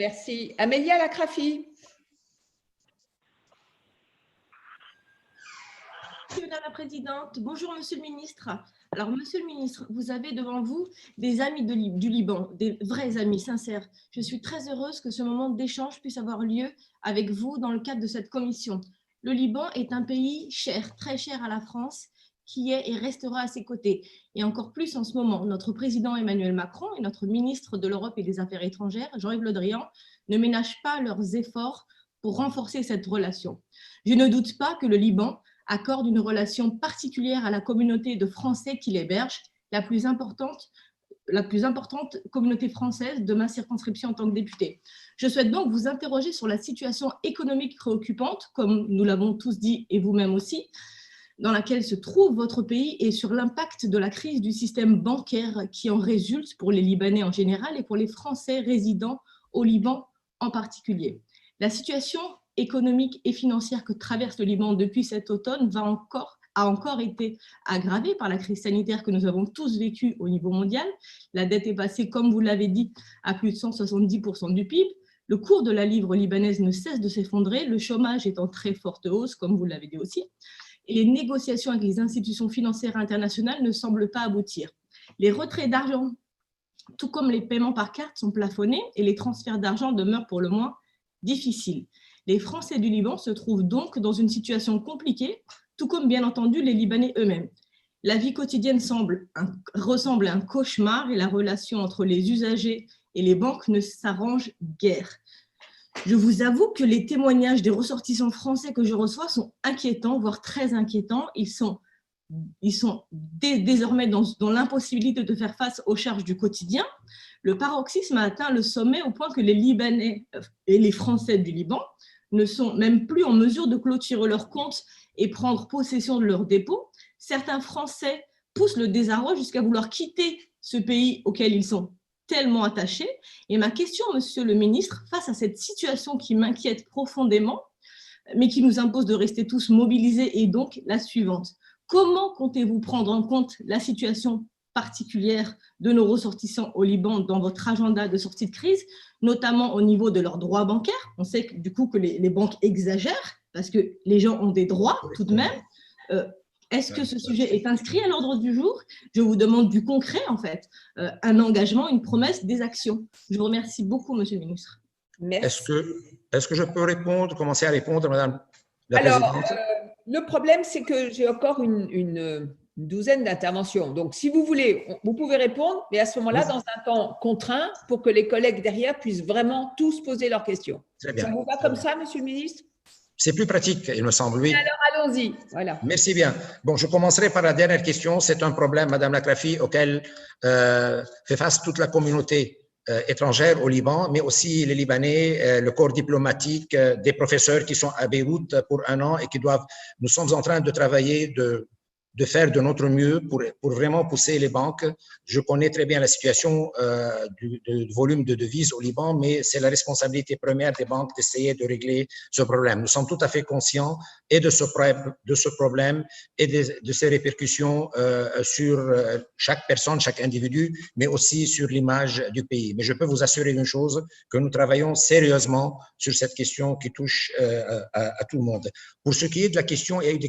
Merci. Amélia Lacrafi. Madame la Présidente, bonjour Monsieur le Ministre. Alors Monsieur le Ministre, vous avez devant vous des amis du Liban, des vrais amis sincères. Je suis très heureuse que ce moment d'échange puisse avoir lieu avec vous dans le cadre de cette commission. Le Liban est un pays cher, très cher à la France, qui est et restera à ses côtés. Et encore plus en ce moment, notre président Emmanuel Macron et notre ministre de l'Europe et des Affaires étrangères, Jean-Yves Le Drian, ne ménagent pas leurs efforts pour renforcer cette relation. Je ne doute pas que le Liban accorde une relation particulière à la communauté de Français qui l'héberge, la plus importante communauté française de ma circonscription en tant que députée. Je souhaite donc vous interroger sur la situation économique préoccupante, comme nous l'avons tous dit et vous-même aussi, dans laquelle se trouve votre pays et sur l'impact de la crise du système bancaire qui en résulte pour les Libanais en général et pour les Français résidant au Liban en particulier. La situation économique et financière que traverse le Liban depuis cet automne a encore été aggravée par la crise sanitaire que nous avons tous vécue au niveau mondial. La dette est passée, comme vous l'avez dit, à plus de 170% du PIB. Le cours de la livre libanaise ne cesse de s'effondrer, le chômage est en très forte hausse, comme vous l'avez dit aussi. Et les négociations avec les institutions financières internationales ne semblent pas aboutir. Les retraits d'argent, tout comme les paiements par carte, sont plafonnés et les transferts d'argent demeurent pour le moins difficiles. Les Français du Liban se trouvent donc dans une situation compliquée, tout comme bien entendu les Libanais eux-mêmes. La vie quotidienne ressemble à un cauchemar et la relation entre les usagers et les banques ne s'arrange guère. Je vous avoue que les témoignages des ressortissants français que je reçois sont inquiétants, voire très inquiétants. Ils sont désormais dans l'impossibilité de faire face aux charges du quotidien. Le paroxysme a atteint le sommet au point que les Libanais et les Français du Liban ne sont même plus en mesure de clôturer leurs comptes et prendre possession de leurs dépôts. Certains Français poussent le désarroi jusqu'à vouloir quitter ce pays auquel ils sont tellement attachés. Et ma question, Monsieur le Ministre, face à cette situation qui m'inquiète profondément, mais qui nous impose de rester tous mobilisés, est donc la suivante. Comment comptez-vous prendre en compte la situation particulière de nos ressortissants au Liban dans votre agenda de sortie de crise, notamment au niveau de leurs droits bancaires? On sait que, du coup que les banques exagèrent parce que les gens ont des droits tout de même. Est-ce que ce sujet est inscrit à l'ordre du jour? Je vous demande du concret, en fait, un engagement, une promesse, des actions. Je vous remercie beaucoup, Monsieur le Ministre. Merci. Est-ce que je peux commencer à répondre, Madame la Présidente? Le problème, c'est que j'ai encore une douzaine d'interventions. Donc, si vous voulez, vous pouvez répondre, mais à ce moment-là, dans un temps contraint, pour que les collègues derrière puissent vraiment tous poser leurs questions. Très bien. Ça vous va comme ça, Monsieur le Ministre? C'est plus pratique, il me semble, oui. Alors, allons-y. Voilà. Merci bien. Bon, je commencerai par la dernière question. C'est un problème, Madame Lacrafi, auquel fait face toute la communauté étrangère au Liban, mais aussi les Libanais, le corps diplomatique, des professeurs qui sont à Beyrouth pour 1 an et qui doivent… Nous sommes en train de travailler, de faire de notre mieux pour vraiment pousser les banques. Je connais très bien la situation du volume de devises au Liban, mais c'est la responsabilité première des banques d'essayer de régler ce problème. Nous sommes tout à fait conscients et de ce problème et de ses répercussions sur chaque personne, chaque individu, mais aussi sur l'image du pays. Mais je peux vous assurer d'une chose, que nous travaillons sérieusement sur cette question qui touche à tout le monde. Pour ce qui est de la question, il y a eu des questions